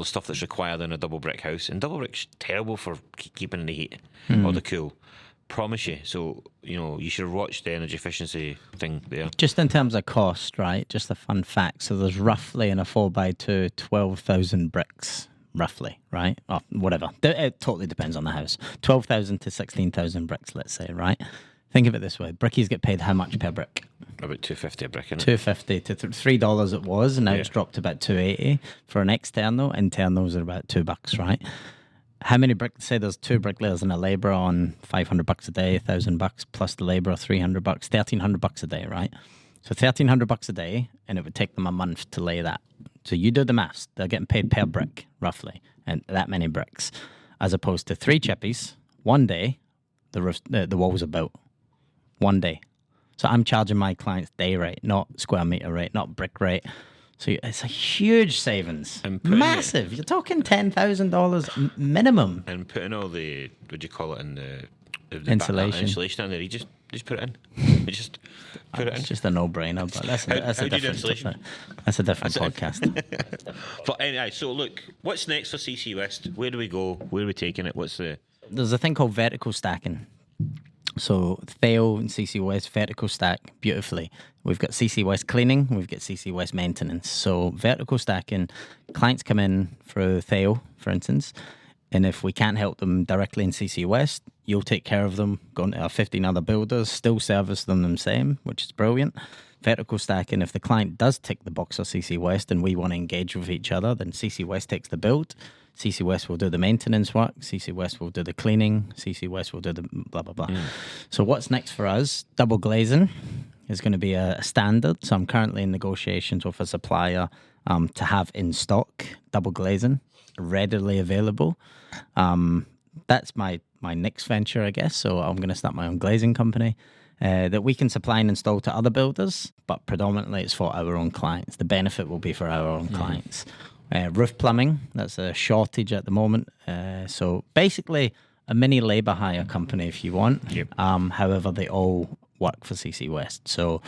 stuff that's required in a double brick house. And double brick's terrible for keeping in the heat or the cool. Promise you. So you should have watched the energy efficiency thing there. Just in terms of cost, right? Just a fun fact. So there's roughly in a 4x2 12,000 bricks. Roughly, right? Or whatever. It totally depends on the house. 12,000 to 16,000 bricks, let's say, right? Think of it this way. Brickies get paid how much per brick? About $2.50 a brick, isn't it? $2.50 to $3 it was, and now it's dropped to about $2.80 for an external. Internals are about $2, right? How many bricks? Say there's 2 bricklayers and a labourer on $500 a day, $1,000 plus the labourer $300, $1,300 a day, right? So $1,300 a day, and it would take them a month to lay that. So you do the maths. They're getting paid per brick, roughly, and that many bricks, as opposed to 3 chippies. One day, the walls are built. One day. So I'm charging my clients day rate, not square meter rate, not brick rate. So it's a huge savings. Massive. You're talking $10,000 minimum. And putting all the, what do you call it, in the insulation. Insulation in there, you just put it in. It's just a no-brainer, but that's a different podcast. But anyway, so look, what's next for CC West? Where do we go? Where are we taking it? There's a thing called vertical stacking. So Theo and CC West vertical stack beautifully. We've got CC West cleaning, we've got CC West maintenance. So vertical stacking, clients come in through Theo, for instance, and if we can't help them directly in CC West, you'll take care of them, go into our 15 other builders, still service them the same, which is brilliant. Vertical stacking, if the client does tick the box of CC West and we want to engage with each other, then CC West takes the build. CC West will do the maintenance work. CC West will do the cleaning. CC West will do the blah, blah, blah. So what's next for us? Double glazing. is going to be a standard. So I'm currently in negotiations with a supplier to have in stock double glazing readily available. That's my next venture, I guess. So I'm going to start my own glazing company that we can supply and install to other builders, but predominantly it's for our own clients. The benefit will be for our own clients. Roof plumbing, that's a shortage at the moment. So basically a mini labour hire company if you want. Yep. However, they all work for CC West. So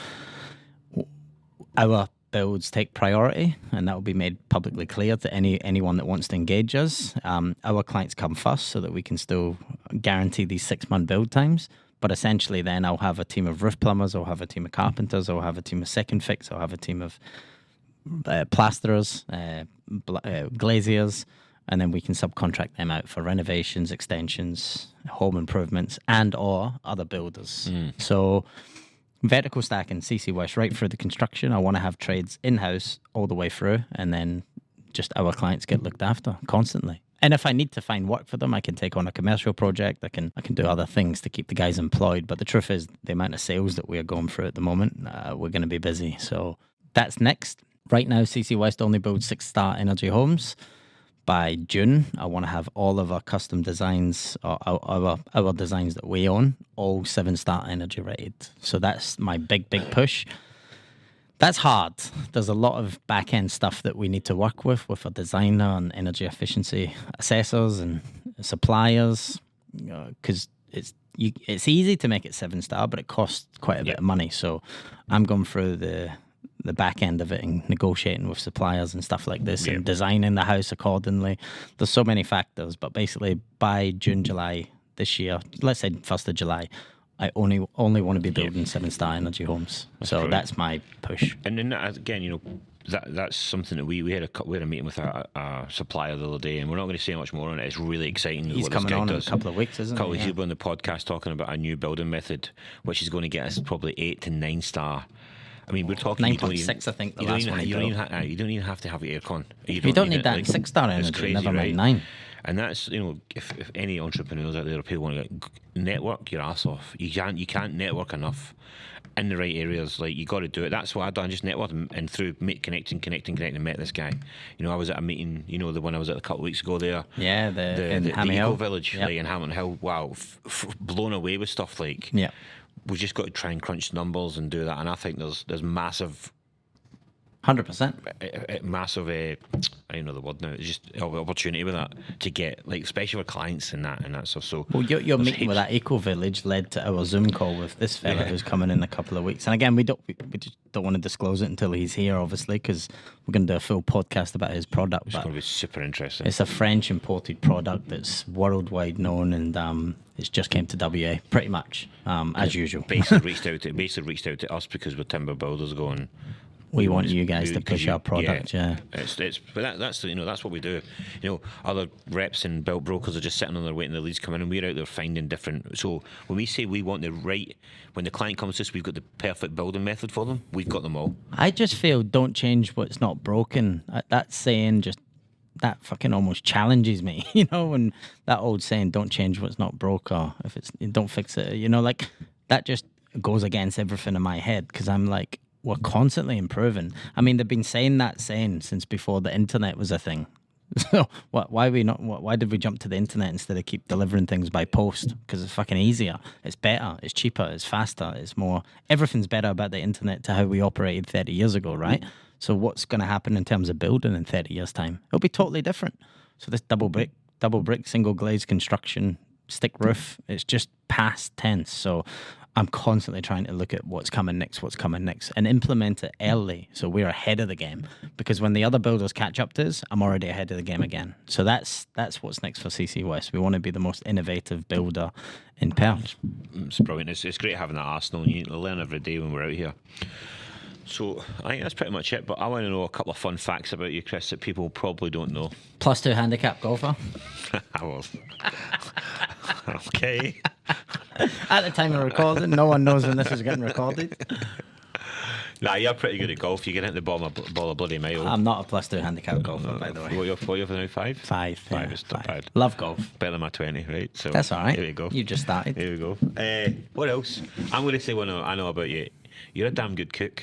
our builds take priority, and that will be made publicly clear to anyone that wants to engage us. Our clients come first so that we can still guarantee these 6-month build times. But essentially then I'll have a team of roof plumbers, I'll have a team of carpenters, I'll have a team of second fix, I'll have a team of plasterers, glaziers, and then we can subcontract them out for renovations, extensions, home improvements, and or other builders. So vertical stacking, CC West, right through the construction. I want to have trades in-house all the way through, and then just our clients get looked after constantly. And if I need to find work for them, I can take on a commercial project. I can do other things to keep the guys employed. But the truth is, the amount of sales that we are going through at the moment, we're going to be busy. So that's next. Right now, CC West only builds 6-star energy homes. By June, I want to have all of our custom designs, or our designs that we own, all 7-star energy rated. So that's my big push. That's hard. There's a lot of back-end stuff that we need to work with a designer and energy efficiency assessors and suppliers, because it's easy to make it 7-star, but it costs quite a bit of money. So I'm going through the back end of it and negotiating with suppliers and stuff like this and designing the house accordingly. There's so many factors, but basically by June, July this year, let's say 1st of July, I only want to be building 7-star energy homes. So that's my push. And then again, that's something that we had a meeting with our supplier the other day, and we're not going to say much more on it. It's really exciting. He's coming on in a couple of weeks, isn't he? He'll be on the podcast talking about a new building method, which is going to get us probably 8 to 9-star. I mean, we're talking 9.6. I think the last one. You don't even have to have aircon. You don't need that in 6-star energy. It's crazy, never mind right? 9. And that's, if any entrepreneurs out there or people want to network your ass off, you can't network enough in the right areas. Like, you got to do it. That's what I've done. Just networked and through connecting, met this guy. I was at a meeting. The one I was at a couple of weeks ago there. Yeah, the Eco Village, yep. like in Hamilton Hill. Wow, blown away with stuff like. Yeah. We've just got to try and crunch numbers and do that. And I think there's massive. 100%. Massive, I don't know the word now. It's just opportunity with that to get, especially with clients and that stuff. So, well, your meeting with that Eco Village led to our Zoom call with this fella who's coming in a couple of weeks. And again, we just don't want to disclose it until he's here, obviously, because we're going to do a full podcast about his product. It's going to be super interesting. It's a French imported product that's worldwide known, and it's just came to WA pretty much as usual. Basically reached out to us because we're timber builders going. We want you guys to push our product, yeah. But that's what we do. Other reps and built brokers are just sitting on their waiting the leads coming in. We're out there finding different. So when we say we want when the client comes to us, we've got the perfect building method for them. We've got them all. I just feel don't change what's not broken. That saying that fucking almost challenges me. And that old saying, don't change what's not broke, or if don't fix it. That just goes against everything in my head, because I'm like, we're constantly improving. I mean, they've been saying that saying since before the internet was a thing. So why did we jump to the internet instead of keep delivering things by post? Because it's fucking easier. It's better. It's cheaper. It's faster. It's more. Everything's better about the internet to how we operated 30 years ago, right? So what's going to happen in terms of building in 30 years' time? It'll be totally different. So this double brick, single glazed construction, stick roof, it's just past tense. So I'm constantly trying to look at what's coming next, and implement it early so we're ahead of the game. Because when the other builders catch up to us, I'm already ahead of the game again. So that's what's next for CC West. We want to be the most innovative builder in Perth. It's brilliant. It's great having that arsenal. You need to learn every day when we're out here. So I think that's pretty much it. But I want to know a couple of fun facts about you, Chris, that people probably don't know. +2 handicap golfer. I was. Okay. At the time of recording, no one knows when this is getting recorded. Nah, you're pretty good at golf. You get hit the ball of bloody mile. I'm not a +2 handicap golfer, by the way. What are you for now? 5? 5. Five is not bad. Love golf. Better than my 20, right? So that's all right. Here we go. You just started. Here we go. What else? I'm going to say what I know about you. you're a damn good cook.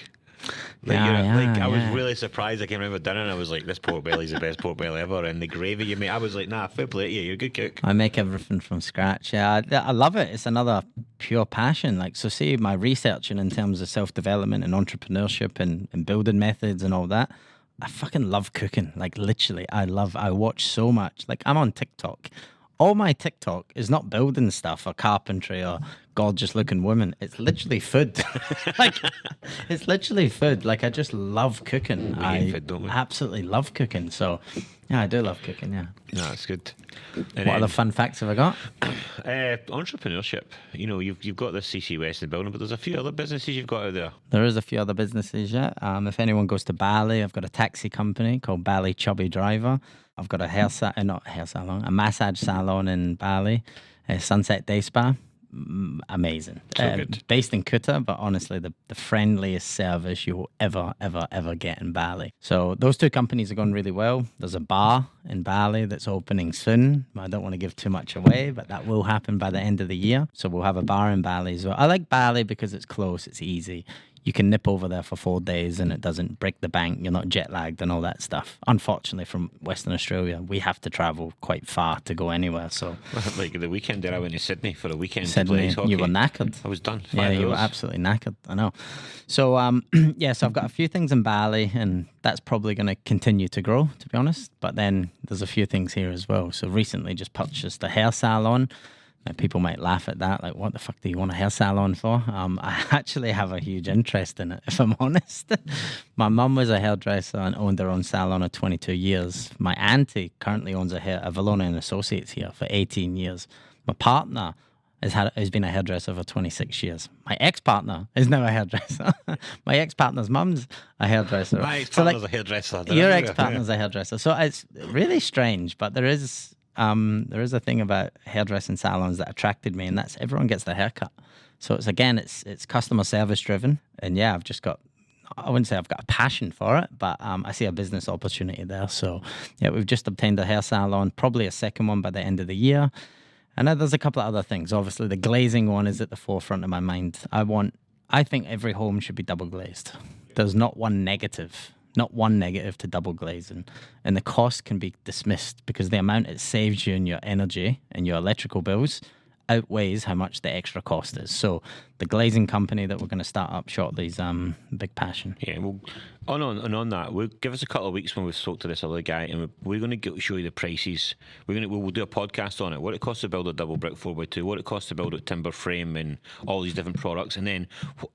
Yeah, I was yeah. really surprised. I came around for dinner and I was like, this pork belly's the best pork belly ever. And the gravy you make, I was like, nah, fair play to you. You're a good cook. I make everything from scratch. Yeah, I love it. It's another pure passion. Like, so see my researching in terms of self-development and entrepreneurship and building methods and all that. I fucking love cooking. Like, literally, I watch so much. Like, I'm on TikTok. All my TikTok is not building stuff or carpentry or gorgeous looking women. It's literally food. Like, it's literally food. Like, I just love cooking. We hate food, don't we? Absolutely love cooking. So, yeah, I do love cooking. Yeah. No, that's good. What other fun facts have I got? Entrepreneurship. You know, you've got this CC West in the building, but there's a few other businesses you've got out there. There is a few other businesses, yeah. If anyone goes to Bali, I've got a taxi company called Bali Chubby Driver. I've got a massage salon in Bali, Sunset Day Spa. Amazing. So good. Based in Kuta, but honestly, the friendliest service you will ever get in Bali. So those two companies are going really well. There's a bar in Bali that's opening soon. I don't want to give too much away, but that will happen by the end of the year. So we'll have a bar in Bali as well. I like Bali because it's close, it's easy. You can nip over there for 4 days and it doesn't break the bank. You're not jet lagged and all that stuff. Unfortunately, from Western Australia, we have to travel quite far to go anywhere. So, like the weekend there, I went to Sydney for a weekend to Sydney, play ice hockey. you were knackered. I was done. 5 Yeah, you were hours. absolutely knackered. I know. So, yeah, so I've got a few things in Bali, and that's probably going to continue to grow, to be honest. But then there's a few things here as well. So recently just purchased a hair salon. Now, people might laugh at that, like, what the fuck do you want a hair salon for? I actually have a huge interest in it, if I'm honest. My mum was a hairdresser and owned her own salon of 22 years. My auntie currently owns a Valona and Associates here for 18 years. My partner has been a hairdresser for 26 years. My ex-partner is now a hairdresser. My ex-partner's mum's a hairdresser. My ex-partner's a hairdresser. Your ex-partner's a hairdresser. So it's really strange, but there is a thing about hairdressing salons that attracted me, and that's everyone gets their haircut. So it's customer service driven, and yeah, I wouldn't say I've got a passion for it, but I see a business opportunity there. So yeah, we've just obtained a hair salon, probably a second one by the end of the year. And then there's a couple of other things. Obviously, the glazing one is at the forefront of my mind. I think every home should be double glazed. There's not one negative to double glazing, and the cost can be dismissed because the amount it saves you in your energy and your electrical bills outweighs how much the extra cost is. So the glazing company that we're going to start up shortly is big passion. Yeah, well, on that, we'll give us a couple of weeks when we've spoke to this other guy, and we're going to show you the prices. We'll do a podcast on it, what it costs to build a double brick 4x2, what it costs to build a timber frame, and all these different products, and then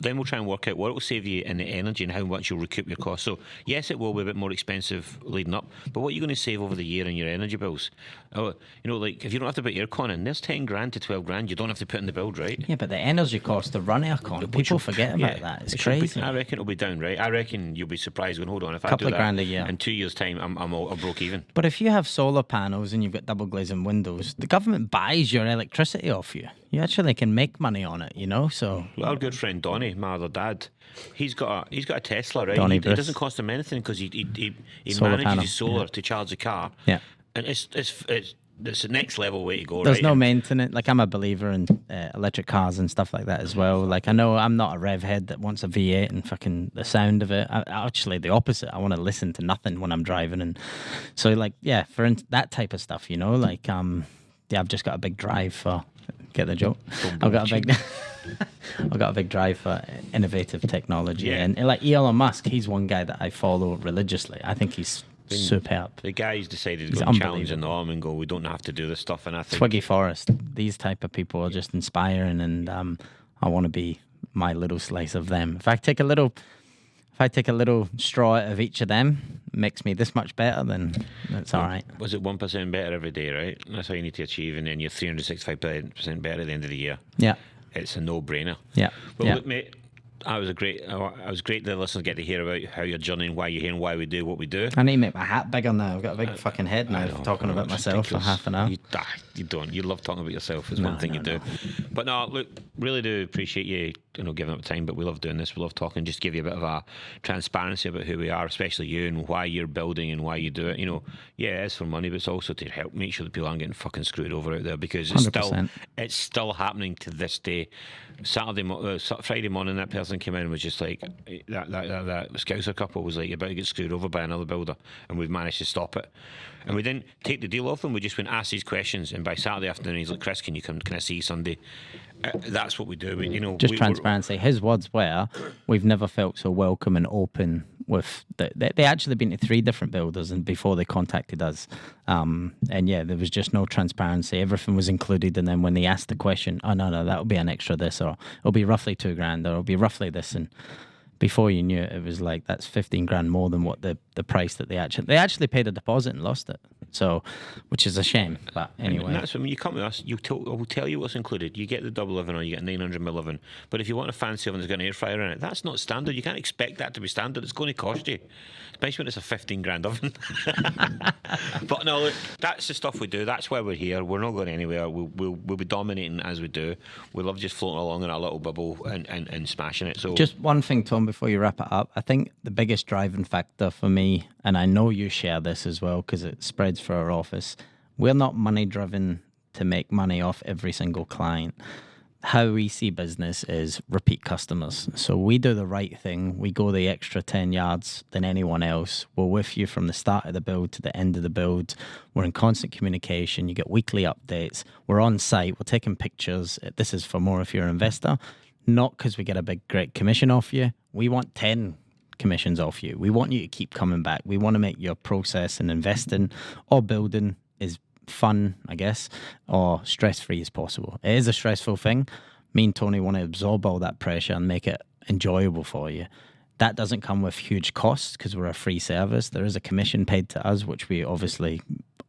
we'll try and work out what it will save you in the energy and how much you'll recoup your costs. So yes, it will be a bit more expensive leading up, but what are you going to save over the year in your energy bills? Like if you don't have to put aircon in, there's 10 grand to 12 grand you don't have to put in the build, right? Yeah, but the energy cost to run aircon, people forget about that. It's crazy. I reckon it'll be down, right? I reckon you'll be surprised when, hold on, if I do Couple of that grand a year. in 2 years' time, I'm broke even. But if you have solar panels and you've got double glazing windows, the government buys your electricity off you. You actually can make money on it, So Well, our good friend Donnie, my other dad, he's got a Tesla, right? Donnie It Bruce. doesn't cost him anything because he Solar manages panel, his solar yeah. to charge the car. Yeah. And it's the next level way to go. There's right? no And maintenance. Like, I'm a believer in electric cars and stuff like that as well. Like, I know I'm not a rev head that wants a V8 and fucking the sound of it. Actually, the opposite. I want to listen to nothing when I'm driving. And so, like, yeah, that type of stuff, Like, yeah, I've just got a big drive for. Get the joke? I've got a big drive for innovative technology. Yeah. And like Elon Musk, he's one guy that I follow religiously. I think he's superb. the guy's decided to He's go and challenge the unbelievable. norm and go, we don't have to do this stuff. And I think Twiggy Forrest, these type of people are just inspiring, and I want to be my little slice of them. If I take a little straw out of each of them, makes me this much better, then that's all right. Was it 1% better every day, right? That's how you need to achieve, and then you're 365% better at the end of the year. Yeah, It's a no-brainer. yeah, Well, yeah. look, mate, I was great the listeners get to hear about how you're journeying, why you're here, and why we do what we do. I need to make my hat bigger now. I've got a big fucking head now for talking about myself for half an hour. You don't. You love talking about yourself. Is one thing you do. But no, look, really do appreciate you giving up time. But we love doing this. We love talking. Just give you a bit of a transparency about who we are, especially you, and why you're building and why you do it. Yeah, it's for money, but it's also to help make sure that people aren't getting fucking screwed over out there, because it's 100%. still happening to this day. Friday morning, that person person came in and was just like, that Scouser couple was like about to get screwed over by another builder, and we've managed to stop it. And we didn't take the deal off them. We just went ask these questions, and by Saturday afternoon, he's like, Chris, can I see you Sunday? That's what we do. Just transparency. His words were, "We've never felt so welcome and open." With they actually been to 3 different builders, and before they contacted us, and yeah, there was just no transparency. Everything was included, and then when they asked the question, "Oh no, that'll be an extra this, or it'll be roughly $2,000, or it'll be roughly this," and before you knew it, it was like that's 15 grand more than what the price that they actually paid a deposit and lost it. So, which is a shame. But anyway, and that's when you come to us. I will tell you what's included. You get the double oven, or you get 900mm oven. But if you want a fancy oven that's got an air fryer in it, that's not standard. You can't expect that to be standard. It's going to cost you, especially when it's a 15 grand oven. But no, look, that's the stuff we do. That's why we're here. We're not going anywhere. We'll be dominating as we do. We love just floating along in our little bubble and smashing it. So just one thing, Tom, before you wrap it up, I think the biggest driving factor for me, and I know you share this as well because it spreads for our office, we're not money driven to make money off every single client. How we see business is repeat customers. So we do the right thing. We go the extra 10 yards than anyone else. We're with you from the start of the build to the end of the build. We're in constant communication. You get weekly updates. We're on site. We're taking pictures. This is for more if you're an investor. Not because we get a big, great commission off you. We want 10 commissions off you. We want you to keep coming back. We want to make your process in investing or building as fun, I guess, or stress-free as possible. It is a stressful thing. Me and Tony want to absorb all that pressure and make it enjoyable for you. That doesn't come with huge costs because we're a free service. There is a commission paid to us, which we obviously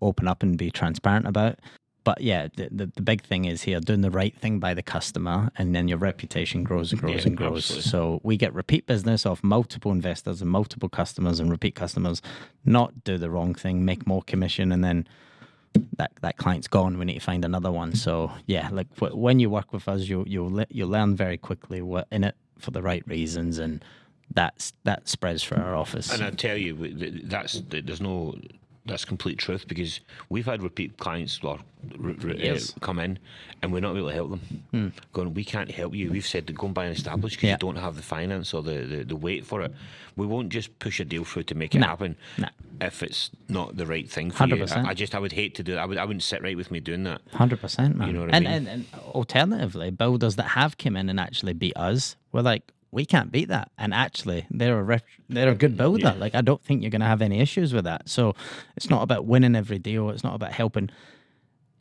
open up and be transparent about. But yeah, the big thing is here doing the right thing by the customer, and then your reputation grows and grows and grows. Absolutely. So we get repeat business off multiple investors and multiple customers and repeat customers. Not do the wrong thing, make more commission, and then that client's gone. We need to find another one. So yeah, like when you work with us, you'll learn very quickly we're in it for the right reasons, and that spreads for our office. And I tell you, that's complete truth, because we've had repeat clients come in and we're not able to help them. Going, we can't help you. We've said to go and buy an established because you don't have the finance or the weight for it. We won't just push a deal through to make it happen if it's not the right thing for 100%. you. I would hate to do that. I wouldn't sit right with me doing that. 100%, man. You know what I mean? And alternatively, builders that have come in and actually beat us, we're like, we can't beat that, and actually they're a good builder. Like, I don't think you're going to have any issues with that. So it's not about winning every deal. It's not about helping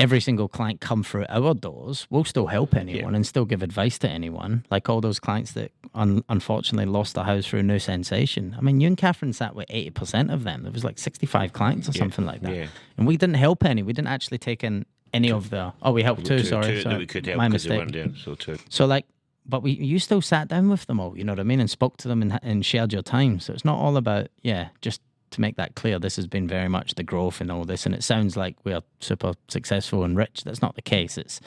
every single client come through our doors. We'll still help anyone and still give advice to anyone. Like all those clients that unfortunately lost a house through no sensation. I mean, you and Catherine sat with 80% of them. There was like 65 clients or something like that, and we didn't help any. We didn't actually take in any of the. Oh, we helped two. Sorry, no, we could help. My mistake. They weren't there, so two. So like. But you still sat down with them all, you know what I mean, and spoke to them and shared your time. So it's not all about, just to make that clear, this has been very much the growth and all this. And it sounds like we are super successful and rich. That's not the case. It's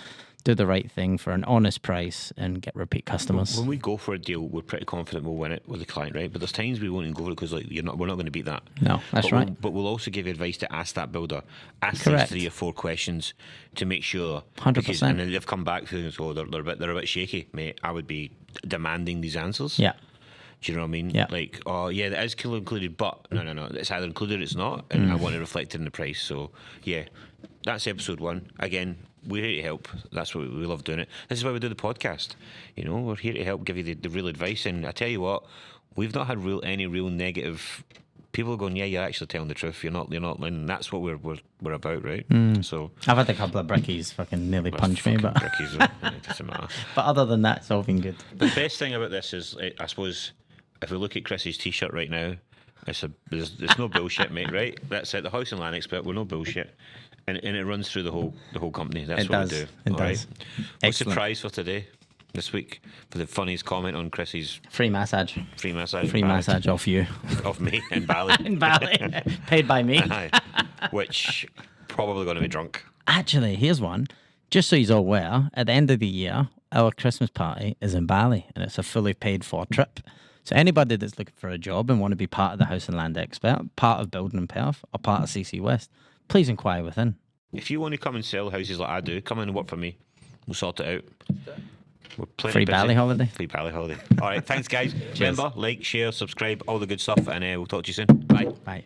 do the right thing for an honest price and get repeat customers. When we go for a deal, we're pretty confident we'll win it with the client, right? But there's times we won't even go for it because we're not going to beat that. No, that's right. But we'll also give you advice to ask that builder, ask Correct. these 3 or 4 questions to make sure. 100%. And then they've come back feeling, they're a bit shaky, mate. I would be demanding these answers. Yeah. Do you know what I mean? Yeah. Like, oh yeah, that is included, but no, it's either included or it's not, and I want to reflect it in the price. So yeah, that's episode 1. Again, we're here to help. That's what we love doing it. This is why we do the podcast. You know, we're here to help, give you the real advice. And I tell you what, we've not had any real negative people going, yeah, you're actually telling the truth. You're not. And that's what we're about, right? So I've had a couple of brickies fucking nearly punch me, but brickies, right? It doesn't matter. But other than that, it's all been good. The best thing about this is, I suppose, if we look at Chris's t-shirt right now, there's no bullshit, mate. Right? That's it. The House and Land Expert. We're no bullshit. And it runs through the whole company. That's what we do. It does. Right? What's the prize for today, this week, for the funniest comment on Chris's free massage? Free massage. Free massage off you. Off me in Bali. In Bali. Paid by me. Which probably going to be drunk. Actually, here's one. Just so you're all aware, at the end of the year, our Christmas party is in Bali, and it's a fully paid for trip. So anybody that's looking for a job and want to be part of the House and Land Expert, part of Building in Perth, or part of CC West, please inquire within. If you want to come and sell houses like I do, come in and work for me. We'll sort it out. We're plenty Free busy. Bali holiday. Free Bali holiday. All right, thanks, guys. Cheers. Remember, like, share, subscribe, all the good stuff, and we'll talk to you soon. Bye. Bye.